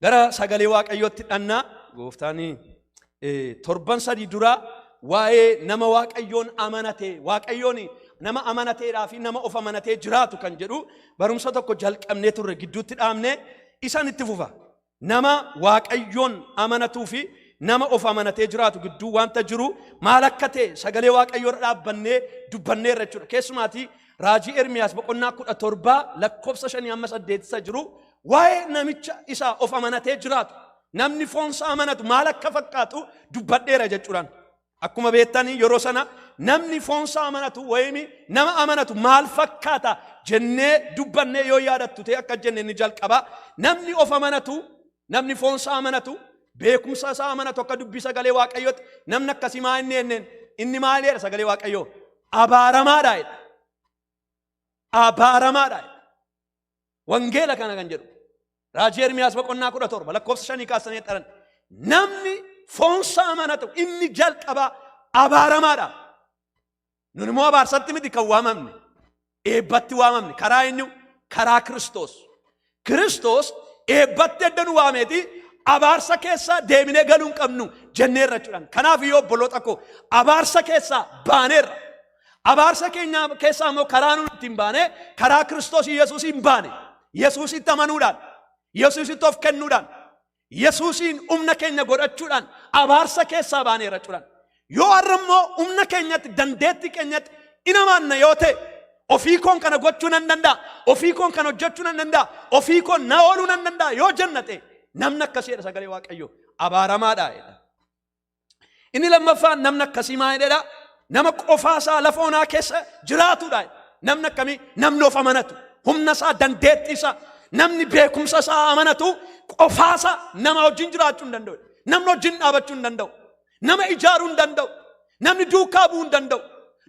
Gara sagalee Waaqayyootti dhannaa gooftaani torban sadii dura waa'ee nama Waaqayyoon amanatee Waaqayyoon nama amanateedhaa fi nama of amanatee jiraatu kan jedhu barumsa tokko jalqabnee turre gidduutti dhaabnee isaan itti fufa. Nama Waaqayyoon amanatuu fi nama of amanatee jiraatu gidduu wanta jiru maal akka ta'e sagalee Waaqayyoo dhaabbannee dubbanneerra jechuudha. Keessumaatii raajii Ermiyaas boqonnaa 17 lakkoofsa 5-8 jiru waa'ee namicha isaa of amanatee jiraatu namni foonsa amanatu maal akka fakkaatu dubbadheera jechuudhaan. Akkuma beektanii yeroo sana namni foonsa amanatu wayimi nama amanatu maal fakkaata jennee dubbannee yoo yaadattu ta'e akka jennee ni jalqaba. Namni of amanatu namni foonsa amanatu beekumsa isaa amanatu akka dubbii sagalee Waaqayyootti namni akkasii maa inni maaliidha sagalee Waaqayyoo abaaramaadha jedha. Abaaramaadha. Wangeela kana kan jedhu raajii Ermiyaas boqonnaa 17 lakkoofsa 5 kaasanii dharan namni foonsa amanatu inni jalqaba abaaramaadha. Nun immoo abaarsatti miti kan waamamne eebbatti waamamne karaa eenyu karaa Kiristoos. Kiristoos eebbatti eddan waameeti abaarsa keessa deeminee galuun qabnu jenneerra jechuudhaan. Kanaaf yoo obboloota koo abaarsa keessa baaneerra. Abaarsa keenya keessa immoo karaa nuti ittiin baane karaa Kiristoos Yesuusiin baane. Yesuusitti amanuudhaan Yesuusitti of kennuudhaan Yesuusiin humna keenya godhachuudhaan abaarsa keessaa baaneerra jechuudhaan. Yoo har'ammoo humna keenyatti dandeettii keenyatti inamanna yoo ta'e ofii koon kana gochuu nan danda'a, ofii koon kana hojjechuu nan danda'a, ofii koon na ooluu nan danda'a yoo jennate namni akkasiidha sagalee Waaqayyoo abaaramaadha jedha. Inni lammaffaan namni akkasii maalidha? Nama qofaasaa lafa onaa keessa jiraatudha. Namni akkamii? Namni of amanatu humna isaa dandeettii isaa namni beekumsa isaa amanatu qofaasaa nama wajjin jiraachuu hin danda'u. Namni wajjin dhaabachuu hin danda'u. Nama ijaaruu hin danda'u. Namni duukaa bu'uu hin danda'u.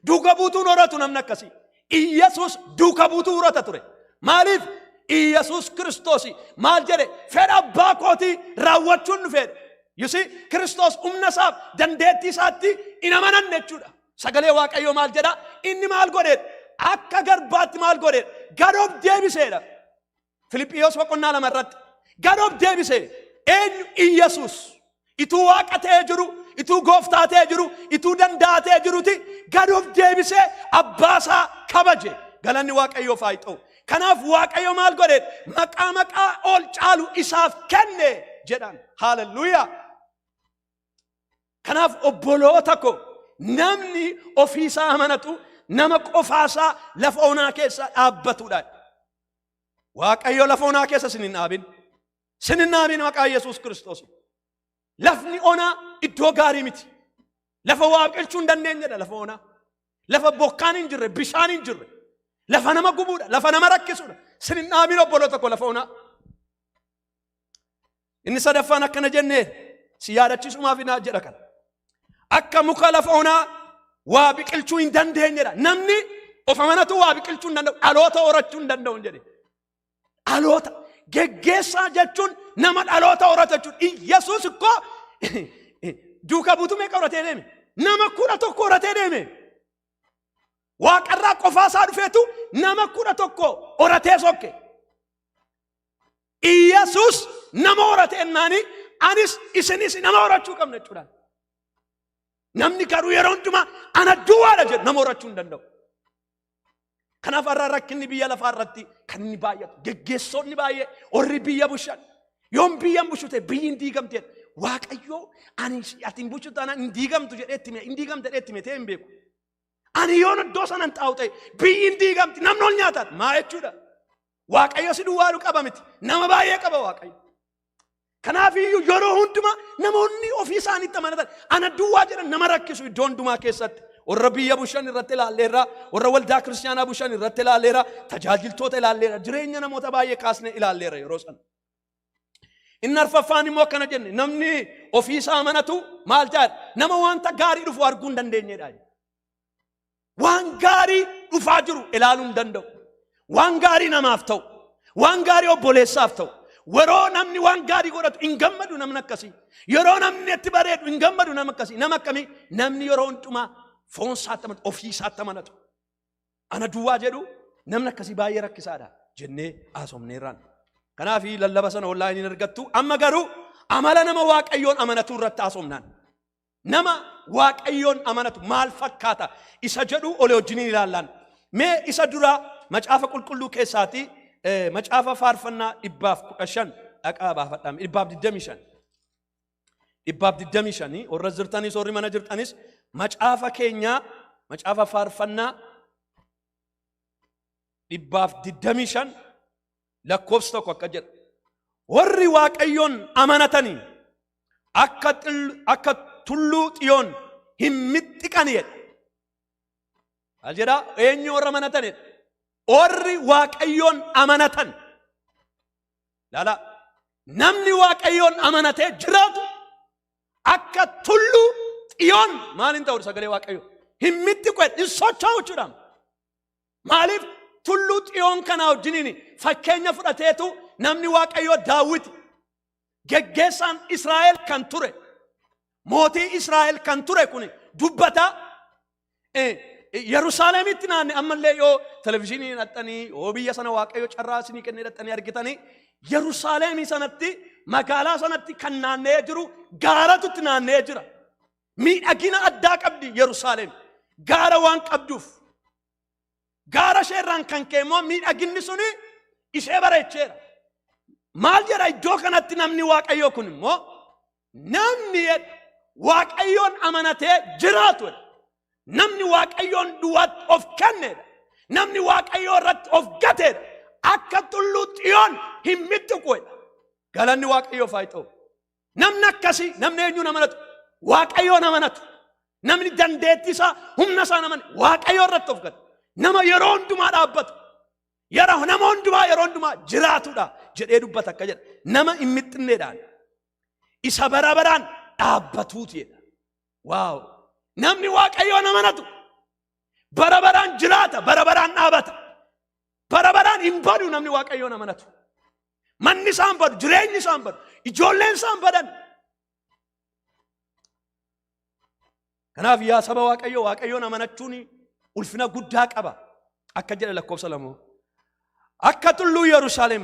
Duuka buutuun horatu namni akkasii. Iyesuus duuka buutuu horata ture. Maaliif? Iyesuus Kiristoos maal jedhe? Fedha abbaa kootii raawwachuun nu fedhe. You see, Kiristoos humna isaaf dandeettii isaatti hin amananne jechuudha. Sagalee Waaqayyoo maal jedha? Inni maal godheedha? Akka garbaatti maal godheedha? Gad of deebiseedha. Filiphiyos boqonnaa 2 irratti gad of deebisee eenyu? Iyesuus. Ituu waaqa ta'ee jiru, ituu gooftaa ta'ee jiru, ituu danda'a ta'ee jiruti gad of deebisee abbaasaa kabaje. Galanni Waaqayyoof haa ta'u. Kanaaf Waaqayyo maal godheedha? Maqaa ol caalu isaaf kenne jedhan. Hallelujah. Kanaaf obboloota koo namni ofiisaa amanatu nama qofaasaa lafa onaa keessa dhaabbatudha. Waaqayyo lafa onaa keessa sinin dhaabin. Sinin dhaabin maqaa Yesuus Kiristoos. Lafni onaa iddoo gaarii miti. Lafa waa biqilchuu hin dandeenyedha lafa onaa. Lafa bokkaan hin jirre, bishaan hin jirre. Lafa nama gubuudha, lafa nama rakkisuudha. Sinin dhaabin obboloota koo lafa onaa. Inni sadaffaan akkana jennee si yaadachiisumaaf naa jedha kana. Akka muka lafa onaa waa biqilchuu hin dandeenyedha. Namni of amanatu waa biqilchuu hin danda'u, dhaloota horachuu hin danda'u jedhe. Dhaloota geggeessaa jechuun nama dhaloota horata jechuudha. Yesuus ikkoo duuka buutuu meeqa horatee deeme? Nama 11 horatee deeme. Waaqarraa qofaasaa dhufeetu nama 11 horatee sokke. Yesuus nama horatee ennaanii anis isinis nama horachuu qabna jechuudha. Namni garuu yeroo hundumaa ana duwwaadha jedhu nama horachuu hin danda'u. Kanaaf har'a rakkinni biyya lafaa irratti kan inni baay'atu geggeessonni baay'ee warri biyya bushan yoom biyyan bushute biyyi diigamte Waaqayyoo ani atiin bushutu ana diigamtu jedheetti mee diigamte jedheetti mee ta'e hin beeku. Ani yoon iddoo sanan taa'u ta'e biyyi diigamti namni ol nyaatan maa jechuudha. Waaqayyo si duwwaa qaba miti nama baay'ee qaba Waaqayyo. Kanaaf iyyuu yeroo hundumaa namoonni ofii isaaniitti amanatan ana duwwaa jedhan nama rakkisu iddoo hundumaa keessatti. Warra biyya bushan irratti ilaalleerra, warra waldaa kiristaanaa bushan irratti ilaalleerra, tajaajiltoota ilaalleerra, jireenya namoota baay'ee kaasne ilaalleerra yeroo sana. Inni arfaffaan immoo akkana jenne namni ofii isaa amanatu maal jedha? Nama wanta gaarii dhufu arguu hin dandeenyedha. Waan gaarii dhufaa jiru ilaaluu hin danda'u. Waan gaarii namaaf ta'u, waan gaarii obboleessaaf ta'u. Yeroo namni waan gaarii godhatu hin gammadu namni akkasii. Yeroo namni itti bareedu hin gammadu namni akkasii. Nama akkamii? Namni yeroo hundumaa foon isaatti amanatu, ofii isaatti amanatu. Ana duwwaa jedhu namni akkasii baay'ee rakkisaadha jennee haasofneerraan. Kanaafi lallaba sana online argattu amma garuu amala nama Waaqayyoon amanatu irratti haasofnaan. Nama Waaqayyoon amanatu maal fakkaata isa jedhu ole wajjin ilaallaan. Mee isa dura macaafa qulqulluu keessaati macaafa faarfannaa 115 dhaqaa baafadhaam 125 warra jirtanis warri mana jirtanis macaafa keenya macaafa faarfannaa 125 lakkoofsa tokko akka jedha. Warri Waaqayyoon amanatanii akka tulluu Xiyoon hin mixxiqani jedha. Maal jedha? Eenyu warra amanatan? Warri Waaqayyoon amanatan. Laala namni Waaqayyoon amanatee jiraatu akka tulluu Xiyoon maaliin ta'u sagalee Waaqayyoo hin mixxiqu hin socho'u jechuudha. Maaliif tulluu Xiyoon kana wajjiniin fakkeenya fudhateetu namni Waaqayyoo Daawit geggeessaan Israa'el kan ture mootii Israa'el kan ture kun dubbata Yerusaalemitti naanne ammallee yoo televiziyoonii hidhatanii yoo biyya sana Waaqayyoo carraa isinii kennee hidhatanii argitanii Yerusaalemii sanatti magaalaa sanatti kan naannee jiru gaaratutti naannee jira. Miidhagina addaa qabdi Yerusaalem gaara waan qabduuf gaara sheerraan kan keemmoo miidhaginni suni ishee bareecheera. Maal jedha iddoo kanatti namni Waaqayyoo kun immoo namni Waaqayyoon amanatee jiraatu namni Waaqayyoon duwwaatti of kenneedha. Namni Waaqayyoo irratti of gateedha. Akka tulluu Xiyoon hin mixxiquudha. Galanni Waaqayyoof haa ta'u. Namni akkasii namni eenyuun amanatu? Waaqayyoon amanatu. Namni dandeettii isaa humna isaa amanu Waaqayyoo irratti of gata. Nama yeroo hundumaa dhaabbatu. Nama hundumaa yeroo hundumaa jiraatudha jedhee dubbata akka jedha. Nama hin mixxinneedhaan isa bara baraan dhaabbatuuti jedha. Waaw! Namni Waaqayyoon amanatu bara baraan jiraata, bara baraan dhaabata. Bara baraan hin badu namni Waaqayyoon amanatu. Manni isaan badu, jireenyi isaan badu, ijoolleen isaan badan. Kanaaf yaa saba Waaqayyoo Waaqayyoon amanachuun ulfina guddaa qaba. Akka jedha lakkoofsa 2. Akka tulluu Yerusaalem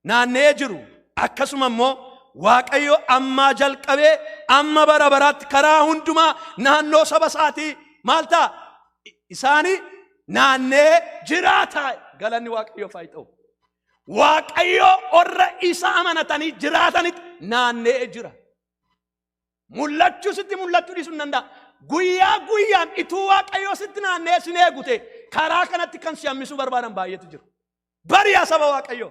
naannee jiru akkasuma immoo Waaqayyo ammaa jalqabee amma bara baraatti karaa hundumaa naannoo saba isaatii maal ta'a? Isaanii naannee jiraata. Galanni Waaqayyoof haa ta'u. Waaqayyo warra isa amanatanii jiraatanitti naannee jira. Mul'achuu sitti mul'achuu dhiisuu hin danda'a. Guyyaa guyyaan ituu Waaqayyo sitti naannee sin eegute karaa kanatti kan si hammisuu barbaadan baay'eetu jiru. Bariyaa saba Waaqayyo.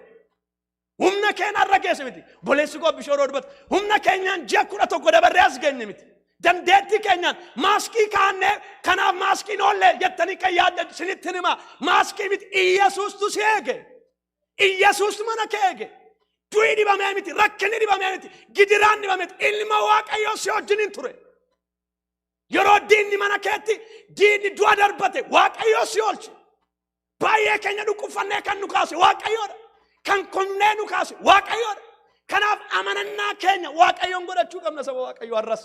Humna keenya irra geesse miti. Boleessi koo bishooroo dubbata. Humna keenyaan ji'a 11 dabarree as geenye miti. Dandeettii keenyaan maaskii kaannee kanaaf maaskiin oollee jettanii kan yaadda sinitti hima. Maaskii miti Iyyesuustu si eege. Iyyesuustu mana kee eege. Du'i dhibamee miti. Rakkinni dhibamee miti. Gidiraan dhibamee miti. Ilma Waaqayyoo si wajjiniin ture. Yeroo diinni mana keetti diinni du'a darbate Waaqayyoo si oolche. Baay'ee keenya dhukkubfannee kan nu kaase Waaqayyoodha. Kan konnee nu kaase Waaqayyoodha. Kanaaf amanannaa keenya Waaqayyoon godhachuu qabna saba Waaqayyoo har'as.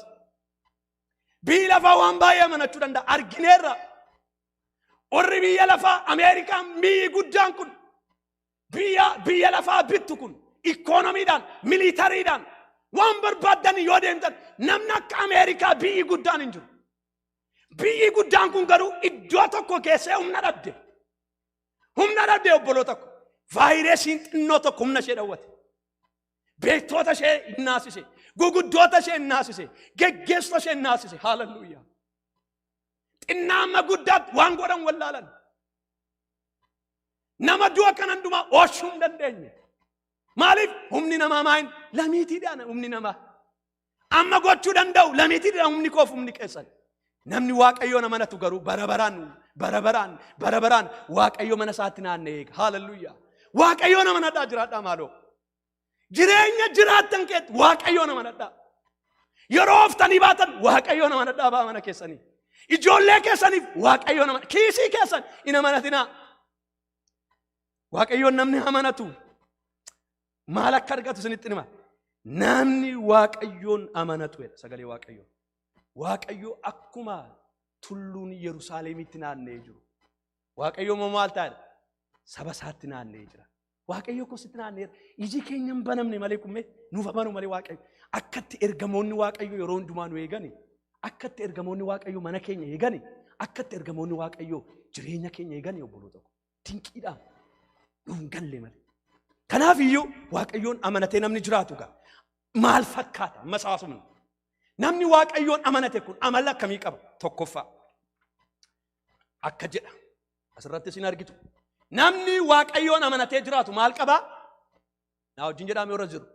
Biyyi lafaa waan baay'ee amanachuu danda'a. Argineerra. Warri biyya lafaa Ameerikaan biyyi guddaan kun biyya lafaa bittu kun ikoonomiidhaan miliitariidhaan waan barbaadan yoo deemtan namni akka Ameerikaa biyyi guddaan hin jiru. Biyyi guddaan kun garuu iddoo tokko keessee humna dhabde. Humna dhabde obboloo tokko. Vaayirasiin xinnoo tokko humna ishee dhawwate. Beektoota ishee naasise. Guguddoota ishee naasise. Geggeessota ishee naasise. Haaleluyyaa. Xinnaamma guddaatti waan godhan wallaalan. Nama du'a kan hundumaa oolchuu hin dandeenye. Maaliif humni namaa maayin lamiitiidhaan humni namaa. Amma gochuu danda'u lamiitiidhaan humni koof humni keessan. Namni Waaqayyoon amanatu garuu bara baraan Waaqayyo mana isaatti naannee eega. Haaleluyyaa. Waaqayyoon amanadhaa jiraadhaa maaloo. Jireenya jiraattan keetti Waaqayyoon amanadhaa. Yeroo oftanii baatan Waaqayyoon amanadhaa baa mana keessanii. Ijoollee keessaniif Waaqayyoon amanadhaa. Kiisii keessan hin amanatinaa. Waaqayyoon namni amanatu maal akka argatu isinitti hima. Namni Waaqayyoon amanatu sagalee Waaqayyoo. Waaqayyo akkuma tulluun Yerusaalemitti naannee jiru. Waaqayyo maal ta'a? Saba isaatti naannee jira. Waaqayyo ko sitti naanneera. Iji keenya hin banamne malee kummee nuuf amanu malee Waaqayyo. Akkatti ergamoonni Waaqayyo yeroo hundumaa nu eegani. Akkatti ergamoonni Waaqayyo mana keenya eegani. Akkatti ergamoonni Waaqayyo jireenya keenya eegani obboloota ko. Dinqiidhaan nu hin galle malee. Kanaaf iyyuu Waaqayyoon amanatee namni jiraatu gaa. Maal fakkaata masaasumni. Namni Waaqayyoon amanate kun amala akkamii qaba? Tokkoffaa. Akka jedha. Asirratti isin argitu. Namni Waaqayyoon amanatee jiraatu maal qaba? Naa wajjin jedhamee warra jiru.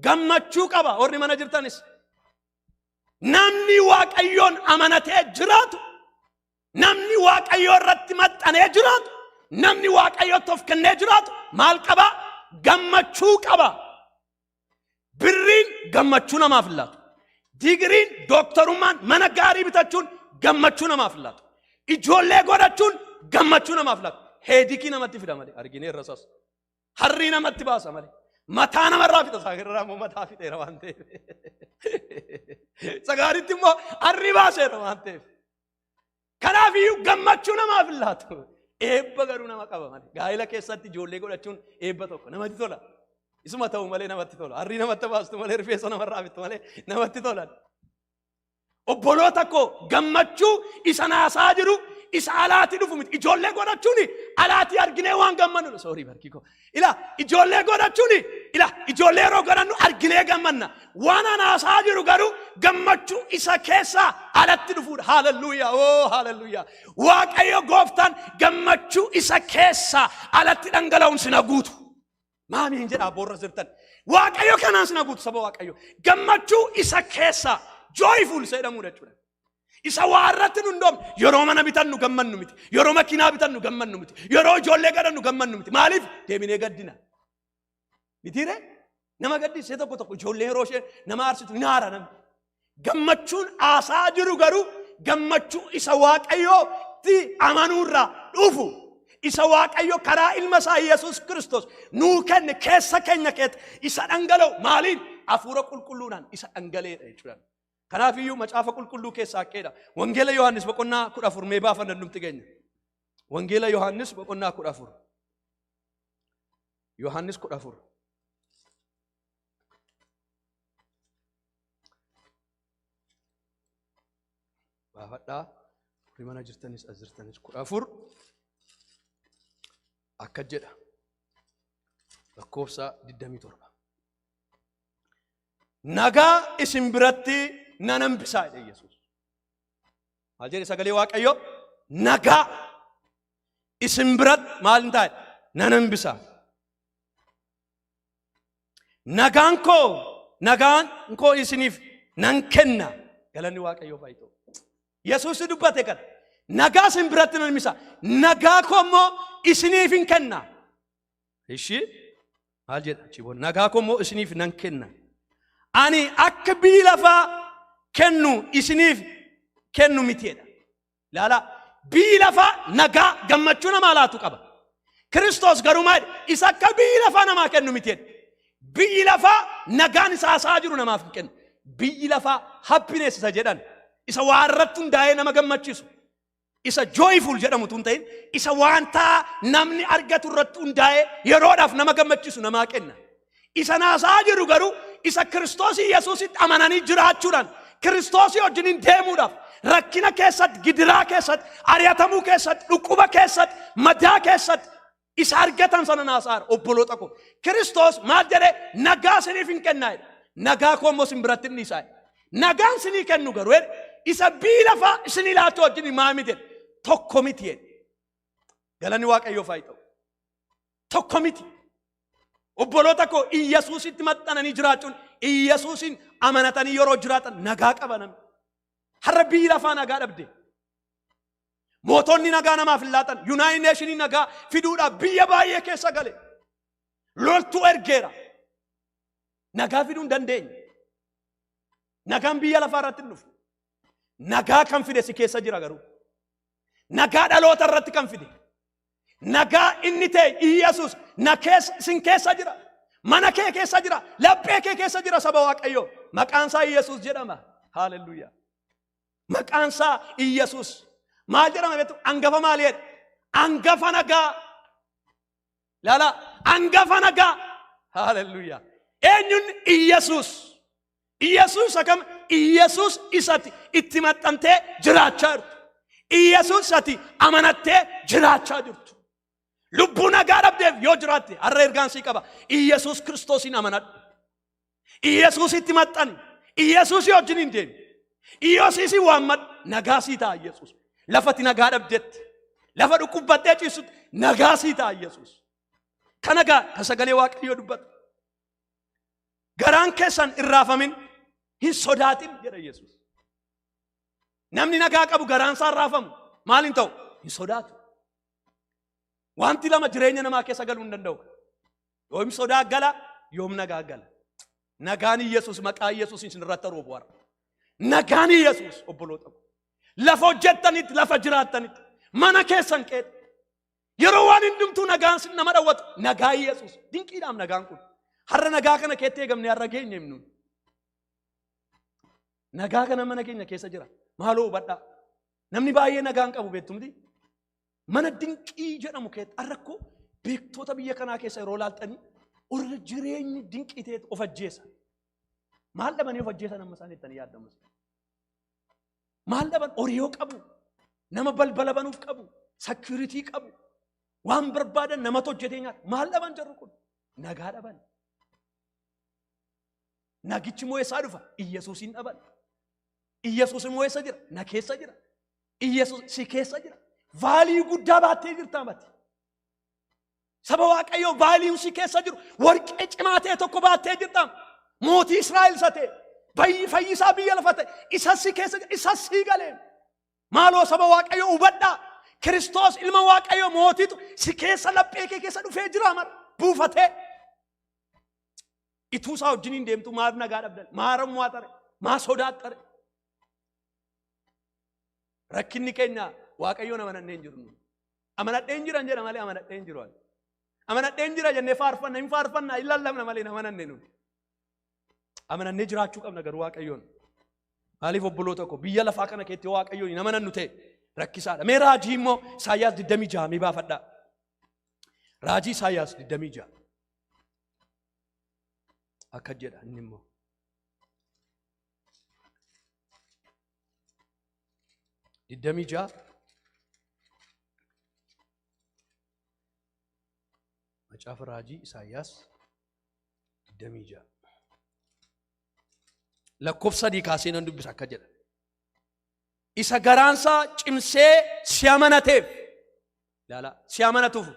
Gammachuu qaba warri mana jirtanis. Namni Waaqayyoon amanatee jiraatu, namni Waaqayyoo irratti maxxanee jiraatu, namni Waaqayyootti of kennee jiraatu maal qaba? Gammachuu qaba. Birriin gammachuu namaaf laatu. Digiriin dooktarummaan mana gaarii bitachuun gammachuu namaaf laatu. Ijoollee godhachuun gammachuu namaaf laatu. Heedikii namatti fida malee arginee irrasaas. Harrii namatti baasa malee. Mataa namarraa fita saagirraa immoo mataa fixeera waan ta'eef. Sagaaritti immoo harrii baaseera waan ta'eef. Kanaaf iyyuu gammachuu namaaf laatu. Eebba garuu nama qaba malee. Gaa'ela keessatti ijoollee godhachuun eebba tokko namatti tola. Isuma ta'u malee namatti tola. Harrii namatti baastu malee rifeensa namarraa fixu malee namatti tola. Obboloota koo gammachuu isa naasaa jiru isa alaati dhufu miti. Ijoollee godhachuun alaati arginee waan gammannu. Sorry barkii koo. Ila ijoollee godhachuun ila ijoollee yeroo godhannu arginee gammanna. Waan naasaa jiru garuu gammachuu isa keessaa alatti dhufuudha. Hallelujah. Oh hallelujah. Waaqayyo gooftaan gammachuu isa keessaa alatti dhangala'uun sina guutu. Maami hin jedhaa boorra jirtan. Waaqayyo kanaan sina guutu saba Waaqayyo. Gammachuu isa keessaa joyful jedhamuudha jechuudha. Isa waarratti nu ndoom yeroo mana bitannu gammannu miti. Yeroo makiinaa bitannu gammannu miti. Yeroo ijoollee godhannu gammannu miti. Maaliif deeminee gaddina? Mitiire nama gaddisee tokko tokko ijoollee yeroo ishee nama aarsitu ni aara namni. Gammachuun aasaa jiru garuu gammachuu isa Waaqayyootti amanuurraa dhufu. Isa Waaqayyo karaa ilma isaa Yesuus Kiristoos nuu kenne keessa keenya keessa isa dhangala'u maaliin? Hafuura qulqulluudhaan isa dhangaleedha jechuudha. Kanaaf iyyuu macaafa qulqulluu keessaa akkeedha. Wangeela Yohaannis boqonnaa 14 mee baafan dandumti keenya. Wangeela Yohaannis boqonnaa 14. Yohaannis 14. Baafadhaa. Rimana jirtanis as jirtanis 14. Akka jedha. Lakkoofsa 27. Nagaa isin biratti nan hambisaa jedhe Yesuus. Maal jedhe sagalee Waaqayyoo? Nagaa isin biratti maal hin taa'e? Nan hambisaa. Nagaan koo isiniif nan kenna. Galanni Waaqayyoo faayitoo. Yesuus dubbate kana. Nagaa isin biratti nan hambisaa. Nagaa koo immoo isiniif hin kenna. Ishi maal jedha? Nagaa koo immoo isiniif nan kenna. Ani akka biyyi lafaa kennu isiniif kennu mitiidha. Laala biyyi lafaa nagaa gammachuu namaa laatu qaba. Kiristoos garuu maal isa akka biyyi lafaa namaa kennu mitiidha. Biyyi lafaa nagaan isa haasaa jiru namaaf hin kennu. Biyyi lafaa happiness isa jedhan isa waan irratti hundaa'ee nama gammachiisu. Isa joyful jedhamu tun ta'in isa wanta namni argatu irratti hundaa'ee yeroodhaaf nama gammachiisu namaa kenna. Isa naasaa jiru garuu isa Kiristoos Yesuusitti amananii jiraachuudhaan Kiristoos wajjin deemuudhaaf rakkina keessatti, gidiraa keessatti, ari'atamuu keessatti, dhukkuba keessatti, madaa keessatti isa argatan sana naasaa obboloota koo. Kiristoos maal jedhee nagaa isiniif hin kennaa jedhe. Nagaa koo immoo isin biratti hin dhiisaa. Nagaan isinii kennu garuu isa biyyi lafaa isinii laatu wajjin maa miti jedhe. Tokko miti jedhe. Galanni Waaqayyoof haa ta'u. Tokko miti. Obboloota koo Yesuusitti maxxananii jiraachuun Yesuusin amanatanii yeroo jiraatan nagaa qaba namni. Har'a biyyi lafaa nagaa dhabde. Mootonni nagaa namaaf hin laatan. Yuunaayitid Neeshinii nagaa fiduudhaaf biyya baay'ee keessa gale. Loltuu ergeera. Nagaa fiduu hin dandeenye. Nagaan biyya lafaa irratti hin dhufu. Nagaa kan fide si keessa jira garuu. Nagaa dhaloota irratti kan fide. Nagaa inni ta'e Yesuus sin keessa jira. Mana kee keessa jira. Laphee kee keessa jira saba Waaqayyoo. Maqaan isaa Yesuus jedhama. Hallelujah. Maqaan isaa Yesuus. Maal jedhama beektu? Angafa maaliidha? Angafa nagaa. Laala Angafa nagaa. Hallelujah. Eenyuun Iyesuus. Iyesuus akkam Iyesuus isatti itti maxxantee jiraachaa jirtu. Iyesuus ati amanattee jiraachaa jirtu. Lubbuu nagaa dhabdeef yoo jiraatte har'a ergaan sii qaba. Iyesuus Kiristoosin amanadhu. Iyesuus itti maxxani. Iyesuus wajjin hin deemi. Iyesuus waammadhu. Nagaa sii ta'a Iyesuus. Lafati nagaa dhabdetti. Lafa dhukkubbattee ciisutti nagaa sii ta'a Iyesuus. Kan nagaa kan sagalee Waaqayyoo dubbatu. Garaan keessan irraafamin hin sodaatin jedha Yesuus. Namni nagaa qabu garaan isaa irraafamu maal hin ta'u hin sodaatu. Wanti lama jireenya namaa keessa galuu hin danda'u. Yoom sodaa gala yoom nagaa gala. Nagaan Yesuus maqaa Yesuus isin irratti roobu wara. Nagaan Yesuus obboloota. Lafa hojjettanitti lafa jiraattanitti mana keessan qeetti. Yeroo waan hundumtuu nagaan sin nama dhawwatu nagaa Yesuus dinqiidhaam nagaan kun. Har'a nagaa kana keetti eegamne har'a geenye himnu. Nagaa kana mana keenya keessa jira. Maaloo hubadhaa. Namni baay'ee nagaan qabu beektumti. Mana dinqii jedhamu keetti har'a koo beektoota biyya kanaa keessa yeroo laaltanii warra jireenyi dinqii ta'e of ajjeessa. Maal dhabanii of ajjeessan amma isaan jettanii yaadamu. Maal dhaban horiyoo qabu. Nama balbala banuuf qabu. Security qabu. Waan barbaadan namatti hojjetee nyaata. Maal dhaban jarru kun? Nagaa dhaban. Nagichi moo eessaa dhufa? Iyesuusin dhaban. Iyesuus immoo eessa jira? Na keessa jira. Iyesuus si keessa jira. Vaalii guddaa baattee jirta amati. Saba Waaqayyoo vaaliin si keessa jiru warqee cimaa ta'e tokko baattee jirta. Mootii Israa'el isa ta'e fayyisaa biyya lafa ta'e isa si keessa jira. Isa si galeen. Maaloo saba Waaqayyoo hubadhaa. Kiristoos ilma Waaqayyoo mootiitu si keessa laphee kee keessa dhufee jira mara buufatee. Ituu isaa wajjin hin deemtu maaf nagaa dhabdan? Maaramuu tare? Maa sodaattare? Rakkinni keenya Waaqayyoon amanannee hin jiru. Amanadhee hin jiran jedha malee amanadhee hin jiru. Amanadhee hin jira jennee faarfanna hin faarfanna hin lallabna malee amanannee nuti. Amanannee jiraachuu qabna garuu Waaqayyoon. Maaliif obboloota ko biyya lafaa kana keetti Waaqayyoon hin amanannu ta'e rakkisaadha. Mee raajii immoo Isaayyaas 26 mi baafadhaa. Raajii Isaayyaas 26. Akka jedha inni immoo. Diddamija macaafa raajii Isaayyaas 26 lakkoofsa 3 kaasee nan dubbisa akka jedha. Isa garaansaa cimsee si amanateef laala si amanatuuf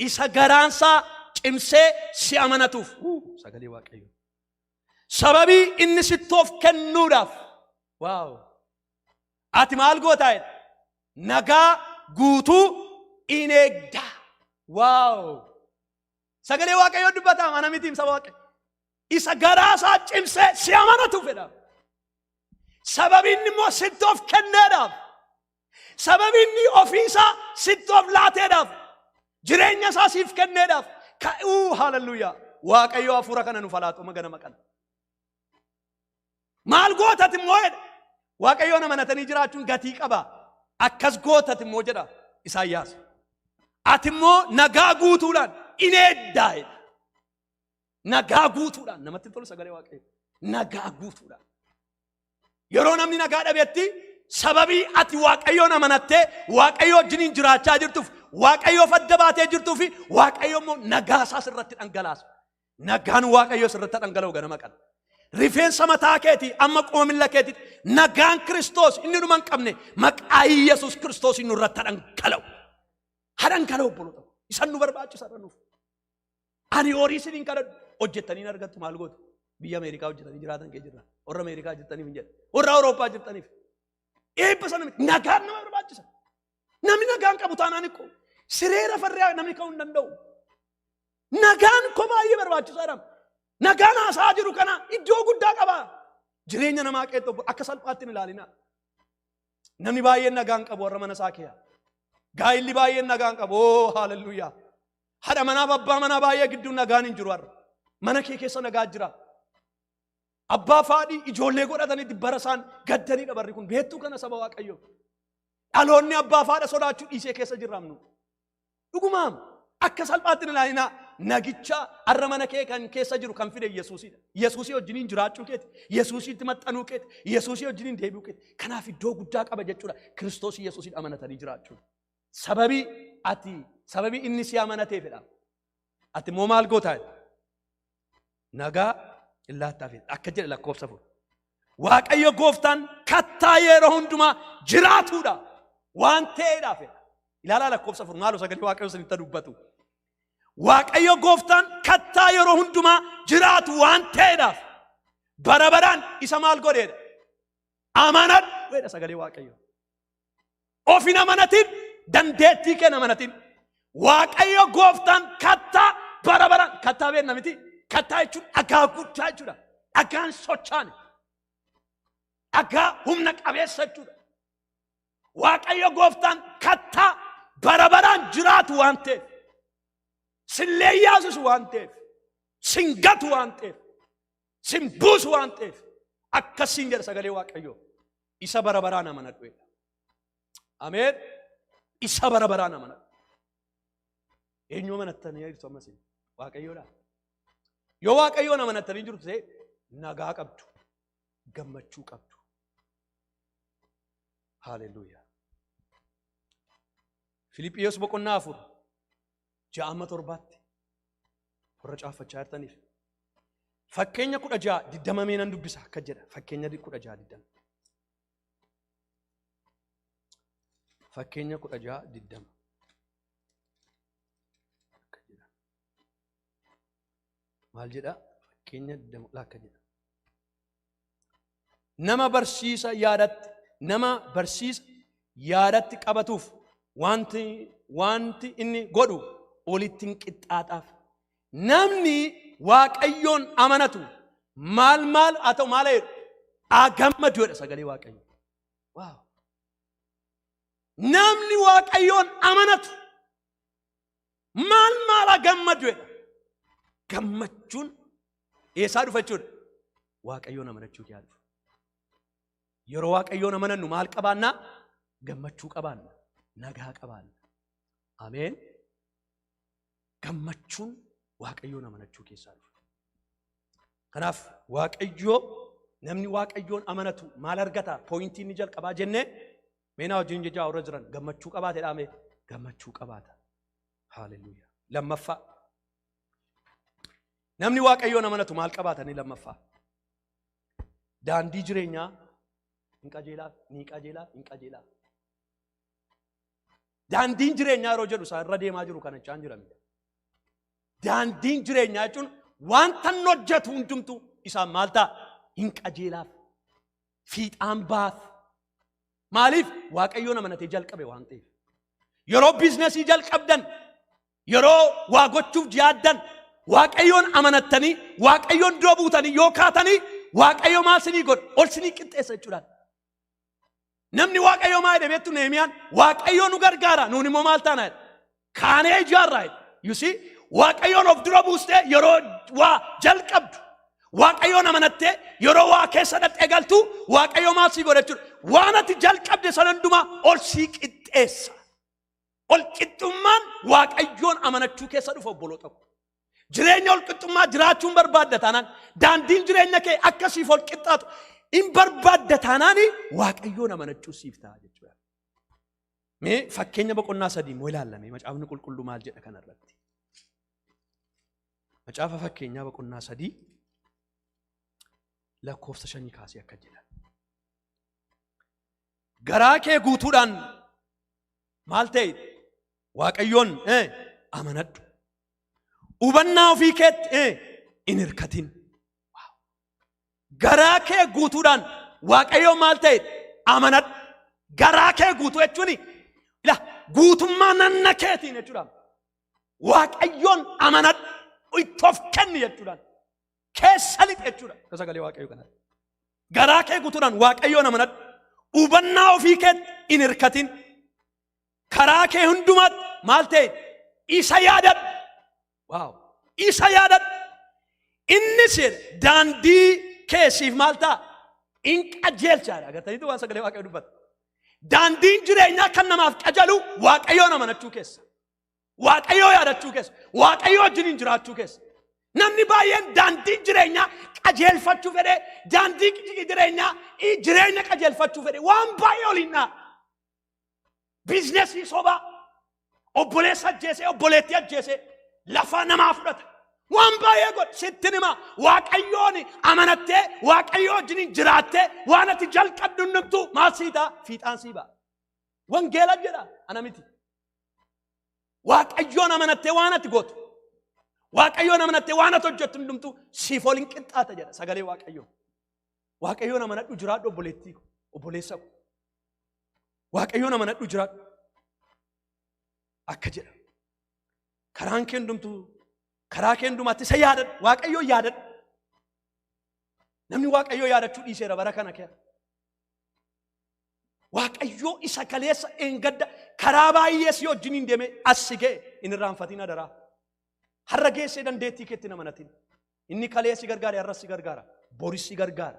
isa garaansaa cimsee si amanatuuf sagalee Waaqayyoo sababii inni sittoof kennuudhaaf waaw ati maal gootaa nagaa guutuu in eegda. Waaw sagalee Waaqayyoo dubbataa mana mitiim saba Waaqayyoo isa garaasaa cimsee si amanatuuf fedha. Sababii inni immoo sittoof kenneedhaaf sababii inni ofiisaa sittoof laateedhaaf jireenya isaa siif kenneedhaaf ka'uu hallelujaa. Waaqayyoo hafuura kana nu falaatuma ganama kana maal gootat immoo jedha. Waaqayyoon amanatanii jiraachuun gatii qaba. Akkas gootat immoo jedha Isaayyaas. Ati immoo nagaa guutuudhaan in eeddaa jedha. Nagaa guutuudhaan namatti tolu sagalee Waaqayyoo. Nagaa guutuudhaan. Yeroo namni nagaa dhabeetti sababii ati Waaqayyoon amanattee Waaqayyoo wajjin jiraachaa jirtuuf Waaqayyoof adda baatee jirtuuf Waaqayyoo immoo nagaa isaa sirratti dhangalaasa. Nagaan Waaqayyoo sirratti dhangala'u ganama kana. Rifeensa mataa keetii amma qoma miila keetii nagaan Kiristoos inni dhuma hin qabne maqaa Yesuus Kiristoos inni irratti dhangala'u. Hadhangala'u obboloota. Isan nu barbaachisa nuuf. Ani horii isiniin kadhadhu hojjettanii argattu maal gootu? Biyya Ameerikaa hojjettanii jiraatan kee jirra. Warra Ameerikaa jirtaniif hin jedhe. Warra Awurooppaa jirtaniif. Eebba sana nagaan nama barbaachisa. Namni nagaan qabu taanaan ikko sireera farraa namni ka'uu hin danda'u. Nagaan koo baay'ee barbaachisaadha. Nagaan haasaa jiru kana iddoo guddaa qaba. Jireenya namaa keetti akka salphaatti hin ilaalina. Namni baay'een nagaan qabu warra mana isaa keessa. Gaa'illi baay'een nagaan qabu. Oo hallelujaa. Haadha manaaf abbaa manaa baay'ee gidduu nagaan hin jiru har'a. Mana kee keessa nagaa jira. Abbaa faadhii ijoollee godhatanii bara isaan gaddanii dhabarri kun beektuu kana saba Waaqayyoo. Dhaloonni abbaa faadha sodaachuu dhiisee keessa jirraamnu. Dhugumaam akka salphaatti ilaalina nagicha arramana kee kan keessa jiru kan fide Yesuusidha. Yesuusii wajjiniin jiraachuu keeti, Yesuusiitti maxxanuu keeti, Yesuusii wajjiniin deebi'uu keeti. Kanaaf iddoo guddaa qaba jechuudha. Kiristoos Yesuusin amanatanii jiraachuu. Sababii inni si amanateefidha. Ati moo maal gootaa? Nagaa illaattaaf akka jedhe lakkoofsa 4. Waaqayyo gooftaan kattaa yeroo hundumaa jiraatudha waan ta'eedhaaf. Ilaalaa lakkoofsa 4 maaloo sagalee Waaqayyo sanitti dubbatu. Waaqayyo gooftaan kattaa yeroo hundumaa jiraatu waan ta'eedhaaf bara baraan isa maal godheedha? Amanadhu jedha sagalee Waaqayyo. Of hin amanatin, dandeettii kee hin amanatin. Waaqayyo gooftaan kattaa bara baraan kattaa beekna miti. Kattaa jechuun dhagaa guddaa jechuudha. Dhagaan sochaane. Dhagaa humna qabeessa jechuudha. Waaqayyo gooftaan kattaa bara baraan jiraatu waan ta'eef. Sillee yaasusu waan ta'eef. Singatu waan ta'eef. Simbuusu waan ta'eef. Akkasiin jedha sagalee Waaqayyo. Isa bara baraan amanadhu. Ameen. Isa bara baraan amanadhu. Eenyu amanattanii jirtu ammas Waaqayyoodha. Yoo Waaqayyoon amanattanii jirtu ta'e nagaa qabdu, gammachuu qabdu. Haleluuyaa. Filiphiyos boqonnaa 4 6:7 warra caafachaa jirtaniif. Fakkeenya 16:20 meenan dubbisa akka jedha. Fakkeenya 16:20. Fakkeenya 16:20. Maal jedha? Fakkeenya 20 akka jedha. Nama barsiisa yaadatti qabatuuf wanti inni godhu olitti hin qixxaataaf. Namni Waaqayyoon amanatu maal haa ta'u maal jedhu gammadu jedha sagalee Waaqayyo. Waaw. Namni Waaqayyoon amanatu maal haa gammadu jedha. Gammachuun eessaa dhufa jechuudha? Waaqayyoon amanachuu kee dhufa. Yeroo Waaqayyoon amanannu maal qabaanna? Gammachuu qabaanna. Nagaa qabaanna. Ameen. Gammachuun Waaqayyoon amanachuu keessaa dhufa. Kanaaf namni Waaqayyoon amanatu maal argata? Pooyintii inni jalqabaa jennee meenaa wajjin jechaa warra jiran gammachuu qabaate dhaame gammachuu qabaata. Haleluuyaa. Lammaffaa. Namni Waaqayyoon amanatu maal qabaatanii lammaffaa? Daandii jireenyaa hin qajeelaa. Daandiin jireenyaa yeroo jedhu isaan irra deemaa jiru kana jechaan jiramidha. Daandiin jireenyaa jechuun wanta inni hojjetu hundumtu isaan maal ta'a? Hin qajeelaaf. Fiixaan baaf. Maaliif? Waaqayyoon amanatee jalqabe waan ta'eef. Yeroo biizinesii jalqabdan, yeroo waa gochuuf yaaddan, Waaqayyoon amanattanii, Waaqayyoon dura buutanii yoo kaatanii, Waaqayyo maal sinii godha? Ol sinii qixxeessa jechuudha. Namni Waaqayyo maa jedhe beektu Nehemiyaan? Waaqayyo nu gargaara, nuun immoo maal taana? Kaanee ijaarraa. You see, Waaqayyoon of dura buustee yeroo waa jalqabdu, Waaqayyoon amanattee yeroo waa keessa dhaqxee galtu, Waaqayyo maal sii godha jechuudha. Waan ati jalqabde sana hundumaa ol sii qixxeessa. Ol qixxummaan Waaqayyoon amanachuu keessa dhufa obboloota ko. Jireenya ol qixxummaa jiraachuun barbaadda taanaan, daandiin jireenya kee akkasiif ol qixxaatu in barbaadda taanaan Waaqayyoon amanachuu siif ta'a jechuudha. Mee fakkeenya boqonnaa 3 moo ilaallame macaafni qulqulluu maal jedha kanarratti? Macaafa fakkeenyaa boqonnaa 3 lakkoofsa 5 kaasee akka jedha. Garaa kee guutuudhaan maal ta'e? Waaqayyoon amanadhu. Hubannaa ofii keetti in hirkatin. Garaa kee guutuudhaan Waaqayyoon maal ta'e? Amanadhu. Garaa kee guutuu jechuun guutummaa nanna keetiin jechuudha. Waaqayyoon amanadhu. Itti of kenni jechuudha. Keessa lixi jechuudha. Sagalee Waaqayyoo kanatti. Garaa kee guutuudhaan Waaqayyoon amanadhu. Hubannaa ofii keetti in hirkatin. Karaa kee hundumaatti maal ta'e? Isa yaadadhu. Waaw. Isa yaadadhu. Innis daandii keessiif maal ta'a? In qajeelchaadha. Agartaniitu waan sagalee Waaqayyoo dubbata. Daandiin jireenyaa kan namaaf qajeelu Waaqayyoon amanachuu keessa. Waaqayyoo yaadachuu keessa. Waaqayyoo wajjin jiraachuu keessa. Namni baay'een daandii jireenyaa qajeelfachuu fedhe, daandii jireenyaa jireenya qajeelfachuu fedhe waan baay'ee oliin dhaa. Biizinesii sobaa, obboleessa ajjeesee, obboleettii ajjeesee, lafa namaa fudhata. Waan baay'ee godhe sitti nima Waaqayyoon amanattee, Waaqayyoo wajjin jiraattee, waan ati jalqabdu hundumtuu maal siitaa fiixaan sii ba'a. Wangeela jedha ana miti. Waaqayyoon amanattee waan ati gootu. Waaqayyoon amanattee waan ati hojjettu hundumtuu siif ol hin qixxaata jedha sagalee Waaqayyoo. Waaqayyoon amanadhu jiraadhu obboleettii ko, obboleessa ko. Waaqayyoon amanadhu jiraadhu. Akka jedha. Karaan kee hundumtuu karaa kee hundumaatti isa yaadadhu. Waaqayyoo yaadadhu. Namni Waaqayyoo yaadachuu dhiiseera bara kana kee. Waaqayyoo isa kaleessa engadda karaa baay'ee si wajjin deeme as si ga'e hin irraanfatin adaraa. Har'a geessee dandeettii keetti namanatin. Inni kaleessi gargaara, har'as si gargaara, boris si gargaara.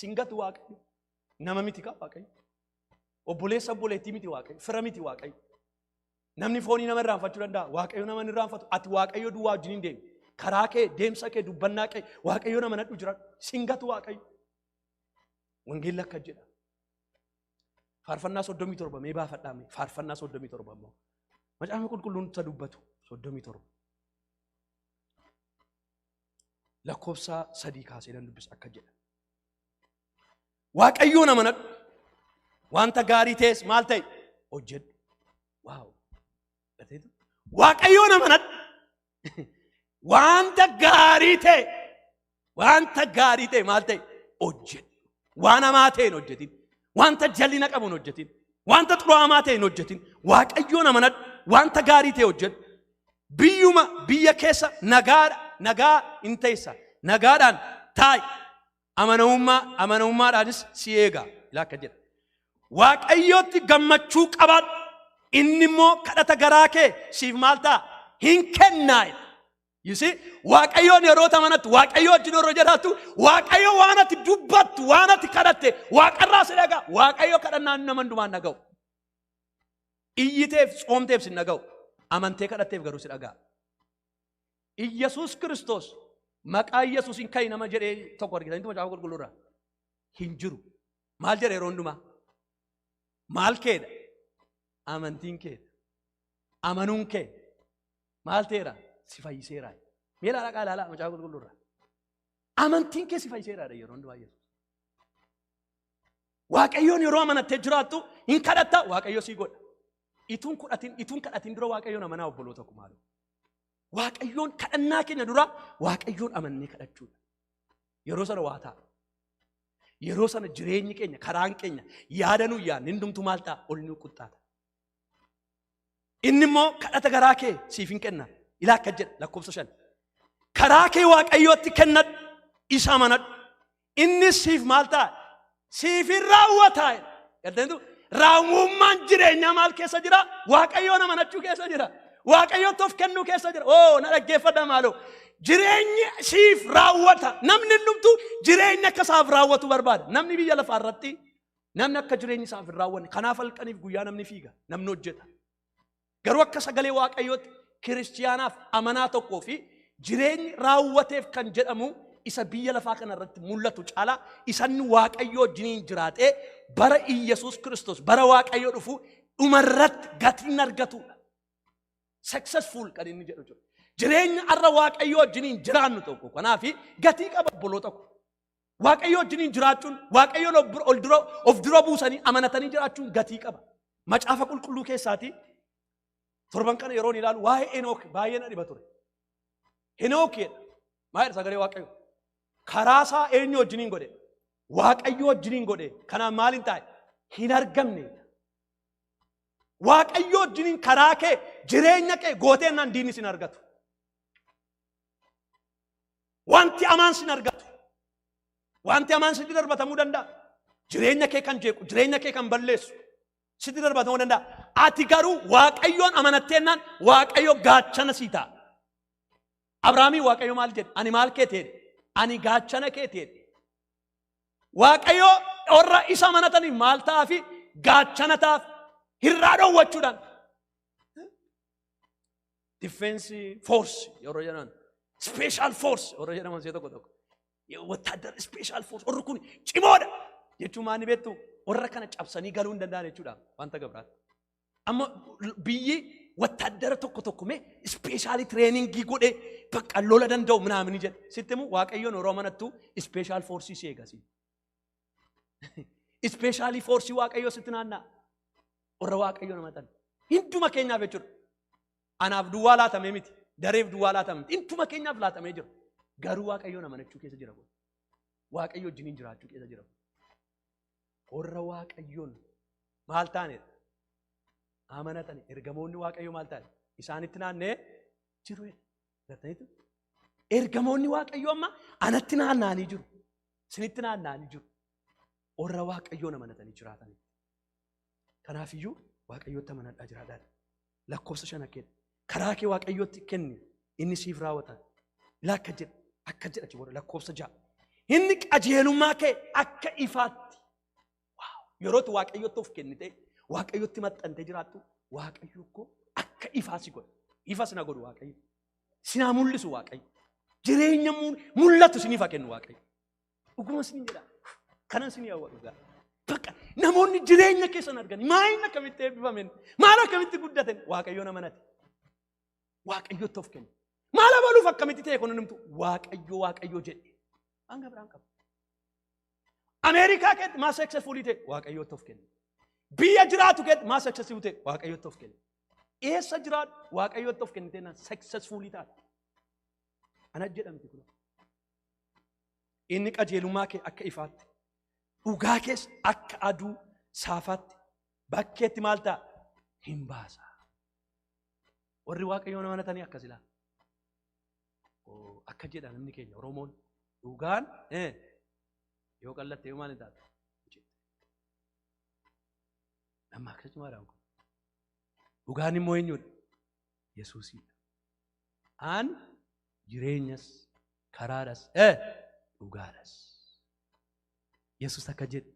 Singatu Waaqayyo. Nama miti ka Waaqayyo. Obboleessa obboleettii miti Waaqayyo. Fira miti Waaqayyo. Namni foonii nama irraanfachuu danda'a. Waaqayyo nama hin irraanfatu. Ati Waaqayyo duwwaa wajjin deemi. Karaa kee, deemsa kee, dubbannaa kee Waaqayyo nama nadhu jira. Singatu Waaqayyo. Wangeelli akka jedha. Faarfannaa 37 mee baafadhaame. Faarfannaa 37 immoo. Macaafni qulqulluun isa dubbatu 37. Lakkoofsa 3 kaasee nan dubbisa akka jedha. Waaqayyoon amanadhu. Wanta gaarii ta'es maal ta'e hojjedhu. Waaw. Waaqayyoon amanadhu. Wanta gaarii ta'e maal ta'e hojjedhu. Waan hamaa ta'e hin hojjetin. Wanta jalina qabu hin hojjetin. Wanta xuraa'amaa ta'e hin hojjetin. Waaqayyoon amanadhu. Wanta gaarii ta'e hojjedhu. Biyya keessa nagaa hin teessa. Nagaadhaan taa'i. Amanamummaadhaanis si eega. Ilaaka jedha. Waaqayyootti gammachuu qabaadhu. Inni immoo kadhata garaa kee siif maal ta'a? Hin kennaa. You see, Waaqayyoon yeroo amanattu, Waaqayyoo wajjin yeroo jiraattu, Waaqayyo waan ati dubbattu, waan ati kadhatte, Waaqarraa si dhaga'a. Waaqayyo kadhannaan nama hundumaan dhaga'u. Iyyiteef, tsoomteef si dhaga'u. Amantee kadhatteef garuu si dhaga'a. Iyyasuus Kiristoos maqaa Iyyasuusin ka'i nama jedhee tokko argitanitu macaafa qulqulluurraa hin jiru. Maal jedhe yeroo hundumaa? Maal keedha? Amantiin keedha. Amanuun kee maal ta'eera? Si fayyiseera. Mee laalaqaa ilaalaa macaafa qulqulluurraa. Amantiin kee si fayyiseera yeroo hundumaa Yesuus. Waaqayyoon yeroo amanattee jiraattu hin kadhatta, Waaqayyo si godha. Ituun kadhatin dura Waaqayyoon amanaa obboloota ko maaloo. Waaqayyoon kadhannaa keenya dura Waaqayyoon amannee kadhachuudha. Yeroo sana waa ta'a. Yeroo sana jireenyi keenya, karaan keenya yaadanuu yaadne hundumtu maal ta'a? Ol nu quxxaata. Inni immoo kadhata garaa kee siif hin kenna. Ilaa akka jedha lakkoofsa 5. Karaa kee Waaqayyootti kennadhu, isa amanadhu. Inni siif maal ta'a? Siif hin raawwataa. Raawwummaan jireenyaa maal keessa jira? Waaqayyoon amanachuu keessa jira. Waaqayyootti of kennuu keessa jira. Na dhaggeeffadha maaloo. Jireenyi siif raawwata. Namni hundumtuu jireenya akka isaaf raawwatu barbaada. Namni biyya lafaa irratti namni akka jireenyi isaaf hin raawwanne. Kanaaf halkaniif guyyaa namni fiiga. Namni hojjeta. Garuu akka sagalee Waaqayyootti kiristiyaanaaf amanaa tokkoo fi jireenyi raawwateef kan jedhamu isa biyya lafaa kana irratti mul'atu caalaa isanni Waaqayyoo wajjin jiraatee bara Iyyasuus Kiristoos bara Waaqayyoo dhufu dhumarratti gatiin argatudha. Successful kan inni jedhu jiru. Jireenya arra Waaqayyoo wajjin jiraannu tokko kanaaf gatii qaba obboloota ko. Waaqayyoo wajjin jiraachuun Waaqayyoon of dura buusanii amanatanii jiraachuun gatii qaba. Macaafa qulqulluu keessaatii torban kana yeroo ilaalu waa'ee Enook baay'ee na dhiba ture. Enookidha. Maal sagalee Waaqayyo. Karaa isaa eenyu wajjin godhe? Waaqayyo wajjin godhe. Kanaan maal hin taa'e? Hin argamne. Waaqayyo wajjin karaa kee jireenya kee gooteennaan diinni sin argatu. Wanti amaan sin argatu. Wanti amaan sitti darbatamuu danda'a. Jireenya kee kan jeequ, jireenya kee kan balleessu. Sitti darbatamuu danda'a. Ati garuu Waaqayyoon amanatteenaan Waaqayyo gaachana sii ta'a. Abrahaamii Waaqayyo maal jedhe? Ani maal kee ta'e? Ani gaachana kee ta'e. Waaqayyo warra isa amanatanii maal ta'aa fi gaachana ta'aaf hirraa dhoowwachuudhaan. Defense force yeroo jedhan special force yeroo jedhaman see tokko tokko wattaadara special force warri kun cimoodha jechuun maani beektu warra kana cabsanii galuu hin danda'an jechuudha wanta gabraati. Amma biyyi wattaadara tokko tokko mee special training godhee bakka lola danda'u ምናምን jedhe sitti immoo Waaqayyoon Oromonattu special force si eegasi. Special force Waaqayyoo sitti naannaa warra Waaqayyoo namatan hinduma keenyaaf jechuudha. Anaaf duwwaa laatamee miti dareef duwwaa laatamee miti hinduma keenyaaf laatamee jira. Garuu Waaqayyoon amanachuu keessa jira kun. Waaqayyo wajjin jiraachuu keessa jira. Warra Waaqayyoon maal taanedha? Amanatani ergamoonni Waaqayyo maal taane? Isaanitti naannee jiru. Ergamoonni Waaqayyo amma anatti naanna'anii jiru. Isinitti naanna'anii jiru. Warra Waaqayyoon amanatanii jiraatanii. Kanaaf iyyuu Waaqayyootti amanadhaa jiraadhaan. Lakkoofsa 5 kenna. Karaa kee Waaqayyootti kenni inni siif raawwata. Akka jedha jechuudha lakkoofsa 6. Inni qajeelummaa kee akka ifaatti. Yerootti Waaqayyootti of kennite Waaqayyootti maxxantee jiraattu Waaqayyo koo akka ifaa si godha. Ifa sina godhu Waaqayyo. Sinaa mul'isu Waaqayyo. Jireenya mul'atu siniif kennu Waaqayyo. Dhuguma sin jedha. Kanan sin yaawwa dhugaa. Bakka namoonni jireenya keessan argan maayina akkamitti eebbifamen maal akkamitti guddatan Waaqayyoon amanate. Waaqayyootti of kennu. Maal abaluuf akkamitti ta'e kun namtu Waaqayyo jedhe. Hanga biraan qabu. Amerikaa keetti maa successfully ta'e Waaqayyootti of kennu. Biyya jiraatu keetti maa successful ta'e Waaqayyootti of kennu. Eessa jiraatu Waaqayyootti of kennitee na successfully taate. Ana jedhamti kun. Inni qajeelummaa kee akka ifaatti. Dhugaa kees akka aduu saafaatti. Bakkeetti maal ta'a? Hin baasa. Warri Waaqayyoon amanatanii akkas ilaa. Akka jedha namni keenya Oromoon dhugaan yoo qallattee maal hin taatu? Nama akkasuma maadhaan kun. Dhugaan immoo eenyudha? Yesuusidha. Aan jireenyas karaadhas dhugaadhas. Yesuus akka jedhe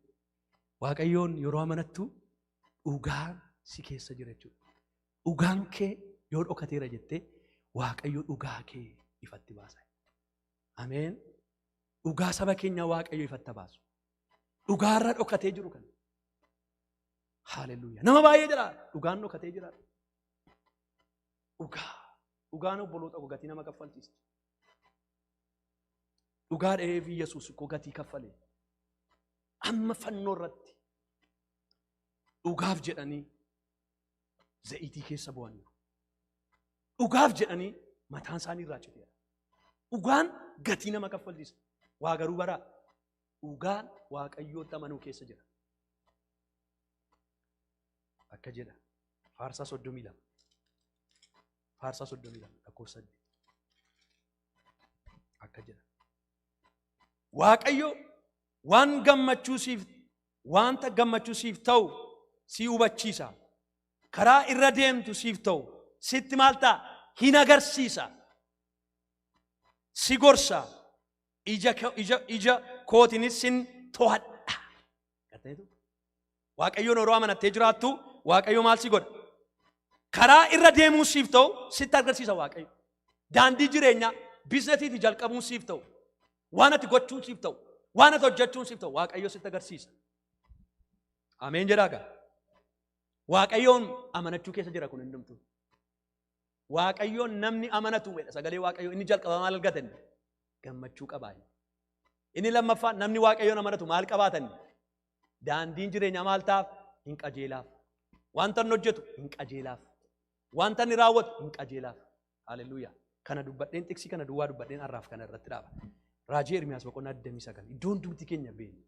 Waaqayyoon yeroo amanattu dhugaan si keessa jira jechuudha. Dhugaan kee yoo dhokateera jettee Waaqayyo dhugaa kee ifatti baasa. Ameen. Dhugaa saba keenya Waaqayyo ifatti baasu. Dhugaarra dhokatee jiru kan. Hallelujah. Nama baay'ee jira. Dhugaan dhokatee jira. Dhugaan obboloota gatii nama kaffalchiisa. Dhugaa dheefi Yesuus gatii kaffalee. Amma fannoo irratti dhugaaf jedhanii zayitii keessa bu'an. Dhugaaf jedhanii mataan isaanii irraa citeera. Dhugaan gatii nama kaffalchiisa. Waa garuu baraa dhugaan Waaqayyootti amanuu keessa jira. Akka jedha Faarsaa 32. Faarsaa 32 lakkoofsa 8. Akka jedha Waaqayyo wanta gammachuu siif ta'u si hubachiisa. Karaa irra deemtu siif ta'u sitti maal ta'a? Hin agarsiisa. Si gorsa. Ija kootinis sin to'adha. Waaqayyoon yeroo amanattee jiraattu Waaqayyo maal si godha? Karaa irra deemuu siif ta'u sitti agarsiisa Waaqayyo. Daandii jireenyaa biizinasiitii jalqabuu siif ta'u waan ati gochuu siif ta'u waan ati hojjechuun siif ta'u Waaqayyo sitti agarsiisa. Ameen jedhaaga. Waaqayyoon amanachuu keessa jira kun hundumtuu. Waaqayyoon namni amanatu sagalee Waaqayyo inni jalqaba maal argatan? Gammachuu qabaa. Inni lammaffaa namni Waaqayyoon amanatu maal qabaatan? Daandiin jireenyaa maal taaf? Hin qajeelaaf. Wanta inni hojjetu hin qajeelaaf. Wanta inni raawwatu hin qajeelaaf. Hallelujah. Kana dubbadheen tiksi kana duwwaa dubbadheen arraaf kana irratti dhaaba. Raajii Ermiyaas boqonnaa 29. Iddoon dubbii keenya beenu.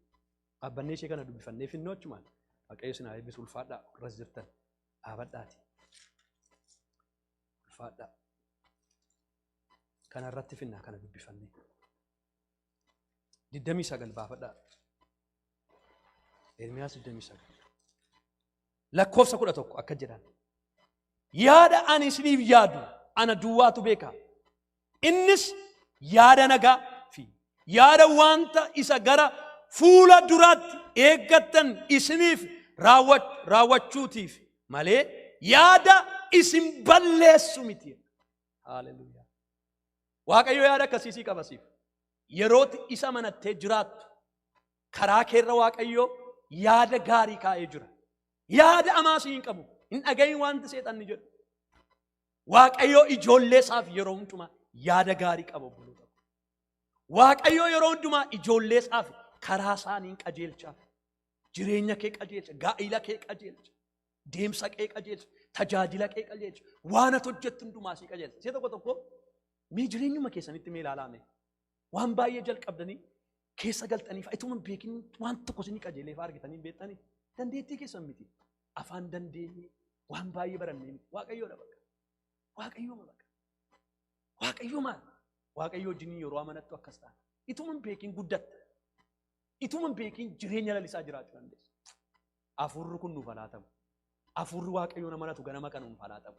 Abbannee ishee kana dubbifannee finnoo achumaan. Waaqayyo isin haa eebbisu ulfaadhaa irras jirtan dhaabadhaati. Ulfaadhaa. Kana irratti finnaa kana dubbifannee. 29 baafadhaa. Ermiyaas 29. Lakkoofsa 11 akka jedhan. Yaada ani isiniif yaadu ana duwwaatu beeka. Innis yaada nagaa fi yaada wanta isa gara fuula duraatti eeggattan isiniif raawwachuutiif malee yaada isin balleessu miti. Hallelujah. Waaqayyo yaada akkasii qabasiif. Yerootti isa amanattee jiraattu karaa keerra Waaqayyo yaada gaarii kaa'ee jira. Yaada amaasii hin qabu. Hin dhagahin wanti seexanni jedhu. Waaqayyo ijoollee isaaf yeroo hundumaa yaada gaarii qaba obboloota. Waaqayyo yeroo hundumaa ijoollee isaaf karaa isaanii qajeelchaaf. Jireenya kee qajeelcha, gaa'ila kee qajeelcha, deemsa kee qajeelcha, tajaajila kee qajeelcha, waan ati hojjettu hundumaa sii qajeelcha. Isa tokko mee jireenyuma keessanitti mee ilaalaa. Waan baay'ee jalqabdanii keessa galtaniif ituma beekin waan tokko isin qajeeleef argitanii beektanii dandeettii keessan miti. Afaan dandeenye waan baay'ee barannee miti. Waaqayyoodha bakka. Waaqayyooma bakka. Waaqayyo maal? Waaqayyo wajjin yeroo amanattu akkas ta'a. Ituma beekin guddatta. Ituma beekin jireenya lalisaa jiraachuu dandeessa. Afurri kun nuuf haa laatamu. Afurri Waaqayyoon amanatu ganama kana nuuf haa laatamu.